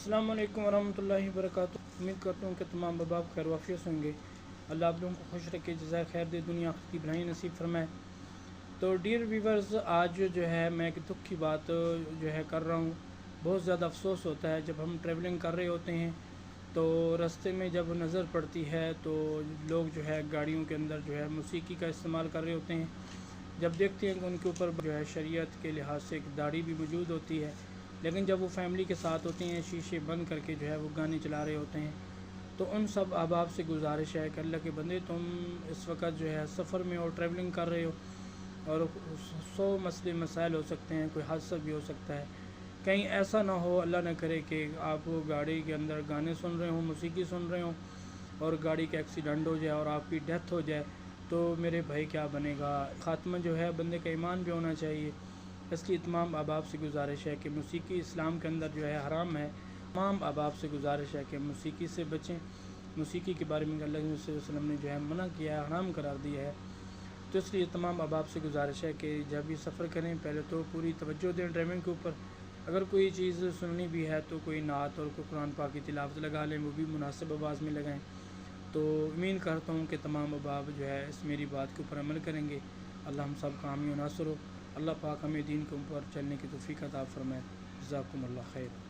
السلام علیکم ورحمۃ اللہ وبرکاتہ۔ امید کرتا ہوں کہ تمام احباب خیر وافیت ہوں گے۔ اللہ آپ لوگوں کو خوش رکھے، جزائے خیر دے، دنیا آخرت کی بھلائی نصیب فرمائے۔ تو ڈیئر ویورز، آج جو ہے میں ایک دکھ کی بات جو ہے کر رہا ہوں۔ بہت زیادہ افسوس ہوتا ہے جب ہم ٹریولنگ کر رہے ہوتے ہیں تو رستے میں جب نظر پڑتی ہے تو لوگ جو ہے گاڑیوں کے اندر جو ہے موسیقی کا استعمال کر رہے ہوتے ہیں۔ جب دیکھتے ہیں کہ ان کے اوپر جو ہے شریعت کے لحاظ سے ایک داڑھی بھی موجود ہوتی ہے، لیکن جب وہ فیملی کے ساتھ ہوتے ہیں شیشے بند کر کے جو ہے وہ گانے چلا رہے ہوتے ہیں، تو ان سب احباب سے گزارش ہے کہ اللہ کے بندے، تم اس وقت جو ہے سفر میں اور ٹریولنگ کر رہے ہو اور 100 مسئلے مسائل ہو سکتے ہیں، کوئی حادثہ بھی ہو سکتا ہے۔ کہیں ایسا نہ ہو، اللہ نہ کرے، کہ آپ گاڑی کے اندر گانے سن رہے ہوں، موسیقی سن رہے ہوں اور گاڑی کا ایکسیڈنٹ ہو جائے اور آپ کی ڈیتھ ہو جائے، تو میرے بھائی کیا بنے گا؟ خاتمہ جو ہے بندے کا ایمان بھی ہونا چاہیے۔ اس لیے تمام احباب سے گزارش ہے کہ موسیقی اسلام کے اندر جو ہے حرام ہے۔ تمام احباب سے گزارش ہے کہ موسیقی سے بچیں۔ موسیقی کے بارے میں اللہ صلی اللہ علیہ وسلم نے جو ہے منع کیا ہے، حرام قرار دیا ہے۔ تو اس لیے تمام احباب سے گزارش ہے کہ جب بھی سفر کریں پہلے تو پوری توجہ دیں ڈرائیونگ کے اوپر۔ اگر کوئی چیز سننی بھی ہے تو کوئی نعت اور کوئی قرآن پاک کی تلاوت لگا لیں، وہ بھی مناسب آواز میں لگائیں۔ تو امید کرتا ہوں کہ تمام احباب جو ہے اس میری بات کے اوپر عمل کریں گے۔ اللہ ہم سب کا حامی و ناصر ہو۔ اللہ پاک ہمیں دین کے اوپر چلنے کی توفیق عطا فرمائے۔ جزاکم اللہ خیر۔